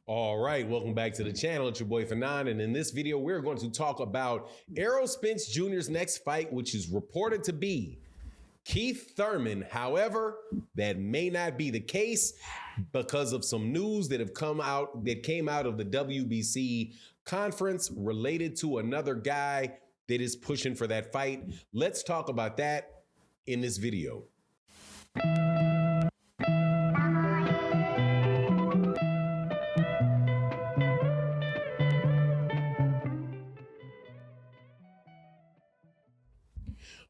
All right, welcome back to the channel. It's your boy Fanon, and in this video, we're going to talk about Errol Spence Jr.'s next fight, which is reported to be Keith Thurman. However, that may not be the case because of some news that came out of the WBC conference related to another guy that is pushing for that fight. Let's talk about that in this video.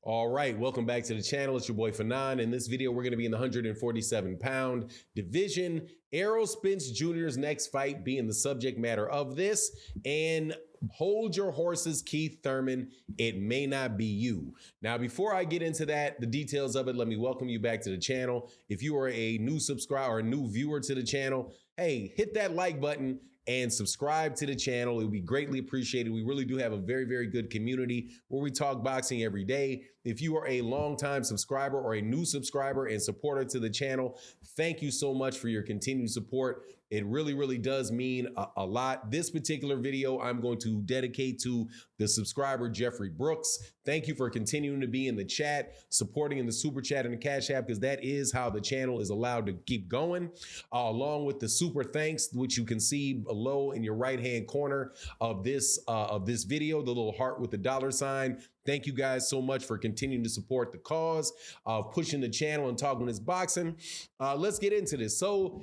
All right, welcome back to the channel. It's your boy Fanon. In this video, we're going to be in the 147-pound division. Errol Spence Jr.'s next fight being the subject matter of this. And hold your horses, Keith Thurman. It may not be you. Now, before I get into that, the details of it, let me welcome you back to the channel. If you are a new subscriber or a new viewer to the channel, hey, hit that like button and subscribe to the channel. It would be greatly appreciated. We really do have a very, very good community where we talk boxing every day. If you are a longtime subscriber or a new subscriber and supporter to the channel, thank you so much for your continued support. It really, really does mean a lot. This particular video, I'm going to dedicate to the subscriber, Jeffrey Brooks. Thank you for continuing to be in the chat, supporting in the super chat and the cash app, because that is how the channel is allowed to keep going, along with the super thanks, which you can see below in your right-hand corner of this video, the little heart with the dollar sign. Thank you guys so much for continuing to support the cause of pushing the channel and talking this boxing. Let's get into this. So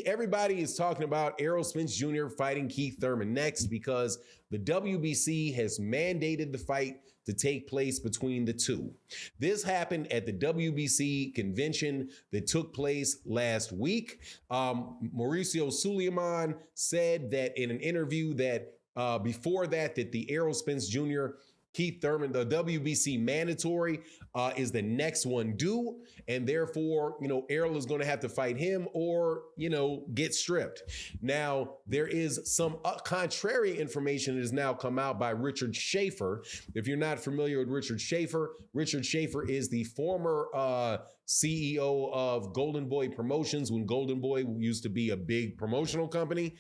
everybody is talking about Errol Spence Jr. fighting Keith Thurman next because the WBC has mandated the fight to take place between the two. This happened at the WBC convention that took place last week. Mauricio Suleiman said that in an interview that before that the Errol Spence Jr. Keith Thurman, the WBC mandatory is the next one due. And therefore, Errol is going to have to fight him or, get stripped. Now, there is some contrary information that has now come out by Richard Schaefer. If you're not familiar with Richard Schaefer is the former CEO of Golden Boy Promotions when Golden Boy used to be a big promotional company.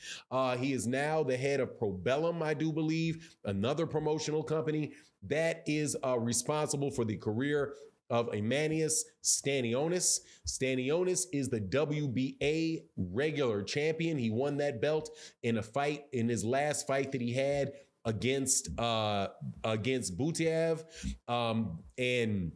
He is now the head of Probellum, I do believe, another promotional company that is responsible for the career of Emmanuel Stanionis. Stanionis is the WBA regular champion. He won that belt in a fight, in his last fight that he had against Butaev. And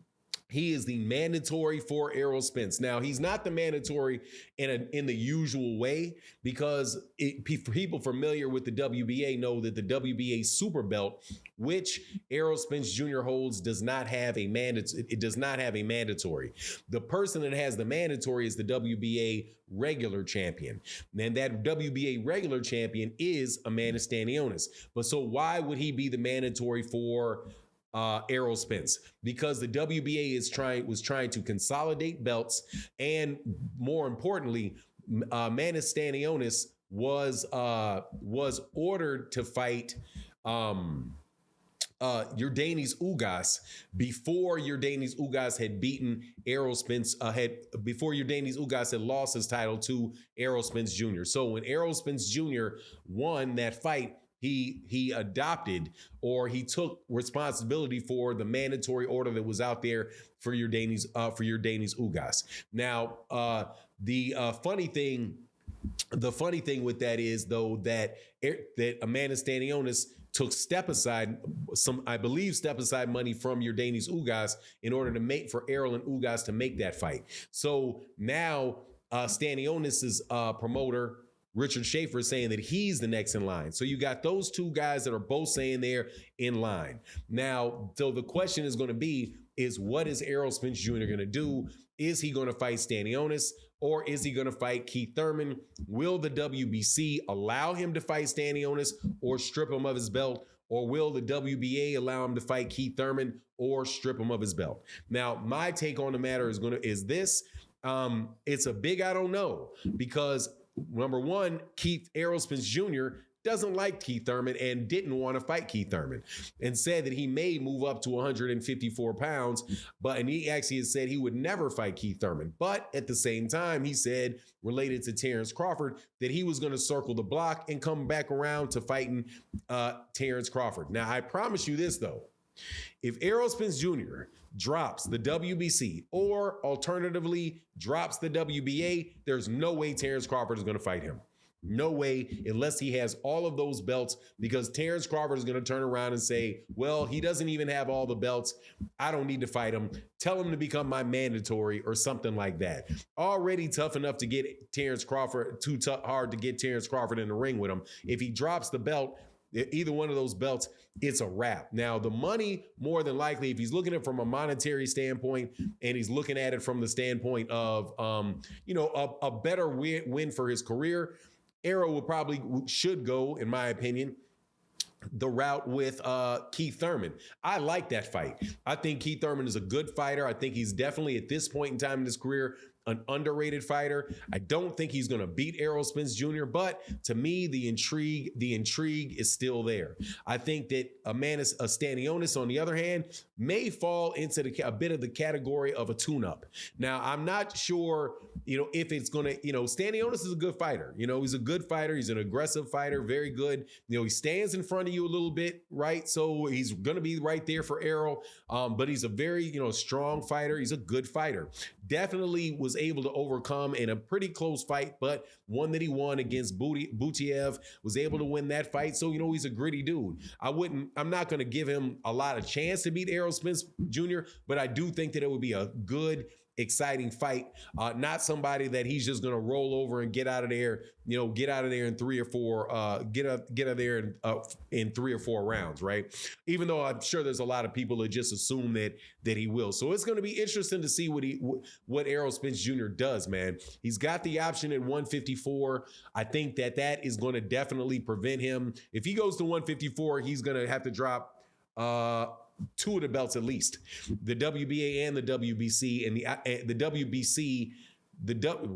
he is the mandatory for Errol Spence. Now, he's not the mandatory in the usual way because people familiar with the WBA know that the WBA super belt, which Errol Spence Jr. holds, does not have a mandatory. It does not have a mandatory. The person that has the mandatory is the WBA regular champion. And that WBA regular champion is Emmanuel Stanionis. But so why would he be the mandatory for Errol Spence? Because the WBA was trying to consolidate belts, and more importantly, Emmanuel Stanionis was ordered to fight Yordenis Ugas before Yordenis Ugas had beaten Errol Spence, before Yordenis Ugas had lost his title to Errol Spence Jr. So when Errol Spence Jr. won that fight, he adopted, or he took responsibility for the mandatory order that was out there for Yordenis Ugas. Now, the funny thing with that is, though, that Emmanuel Stanionis took step aside money from Yordenis Ugas in order to for Errol and Ugas to make that fight. So now Stanionis's promoter, Richard Schaefer, is saying that he's the next in line. So you got those two guys that are both saying they're in line. Now, so the question is going to be, what is Errol Spence Jr. going to do? Is he going to fight Stanionis, or is he going to fight Keith Thurman? Will the WBC allow him to fight Stanionis or strip him of his belt? Or will the WBA allow him to fight Keith Thurman or strip him of his belt? Now, my take on the matter is this. It's a big I don't know, because number one, Errol Spence Jr. doesn't like Keith Thurman and didn't want to fight Keith Thurman, and said that he may move up to 154 pounds, and he actually has said he would never fight Keith Thurman. But at the same time, he said, related to Terrence Crawford, that he was going to circle the block and come back around to fighting Terrence Crawford. Now, I promise you this, though. If Errol Spence Jr. drops the WBC or alternatively drops the WBA, there's no way Terrence Crawford is going to fight him. No way, unless he has all of those belts, because Terrence Crawford is going to turn around and say, well, he doesn't even have all the belts. I don't need to fight him. Tell him to become my mandatory or something like that. Already tough enough to get Terrence Crawford, hard to get Terrence Crawford in the ring with him. If he drops the belt, either one of those belts, it's a wrap. Now, the money, more than likely, if he's looking at it from a monetary standpoint and he's looking at it from the standpoint of, a better win for his career, Errol should go, in my opinion, the route with Keith Thurman. I like that fight. I think Keith Thurman is a good fighter. I think he's definitely, at this point in time in his career, an underrated fighter. I don't think he's going to beat Errol Spence Jr., but to me, the intrigue is still there. I think that a Stanionis, on the other hand, may fall into a bit of the category of a tune-up. Now, I'm not sure, if it's going to, Stanionis is a good fighter. He's a good fighter. He's an aggressive fighter, very good. He stands in front of you a little bit, right? So he's going to be right there for Errol, but he's a very, strong fighter. He's a good fighter. Definitely was able to overcome in a pretty close fight, but one that he won against Butiev, was able to win that fight. So, he's a gritty dude. I'm not going to give him a lot of chance to beat Errol Spence Jr., but I do think that it would be a good, exciting fight. Not somebody that he's just going to roll over and get out of there in 3 or 4, get out of there in 3 or 4 rounds, right? Even though I'm sure there's a lot of people that just assume that he will. So it's going to be interesting to see what Errol Spence Jr. does, man. He's got the option at 154. I think that is going to definitely prevent him. If he goes to 154, he's going to have to drop 2 of the belts at least, the WBA and the WBC, and the WBC.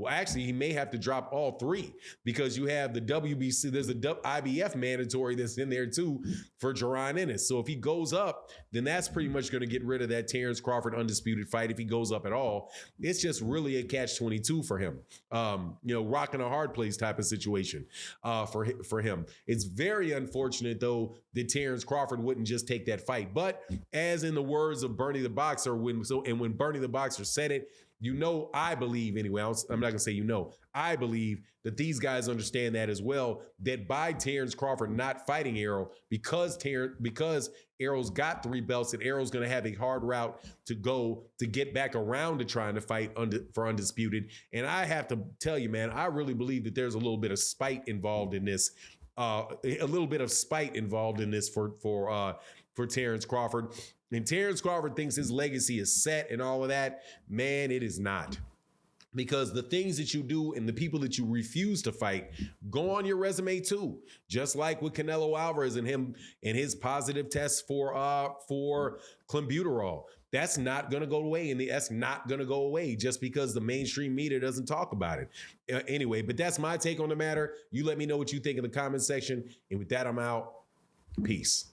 Actually, he may have to drop all 3, because you have the WBC. There's a IBF mandatory that's in there too for Jaron Ennis. So if he goes up, then that's pretty much going to get rid of that Terrence Crawford undisputed fight if he goes up at all. It's just really a catch-22 for him. Rocking a hard place type of situation for him. It's very unfortunate though that Terrence Crawford wouldn't just take that fight. But as in the words of Bernie the Boxer, when Bernie the Boxer said it, I believe anyway, I'm not going to say I believe that these guys understand that as well, that by Terrence Crawford not fighting Errol, because Errol's got 3 belts, and Errol's going to have a hard route to go to get back around to trying to fight for undisputed. And I have to tell you, man, I really believe that there's a little bit of spite involved in this, for Terrence Crawford. And Terrence Crawford thinks his legacy is set and all of that. Man, it is not. Because the things that you do and the people that you refuse to fight go on your resume too. Just like with Canelo Alvarez and him and his positive tests for clenbuterol. That's not going to go away, and that's not going to go away just because the mainstream media doesn't talk about it. Anyway, but that's my take on the matter. You let me know what you think in the comment section. And with that, I'm out. Peace.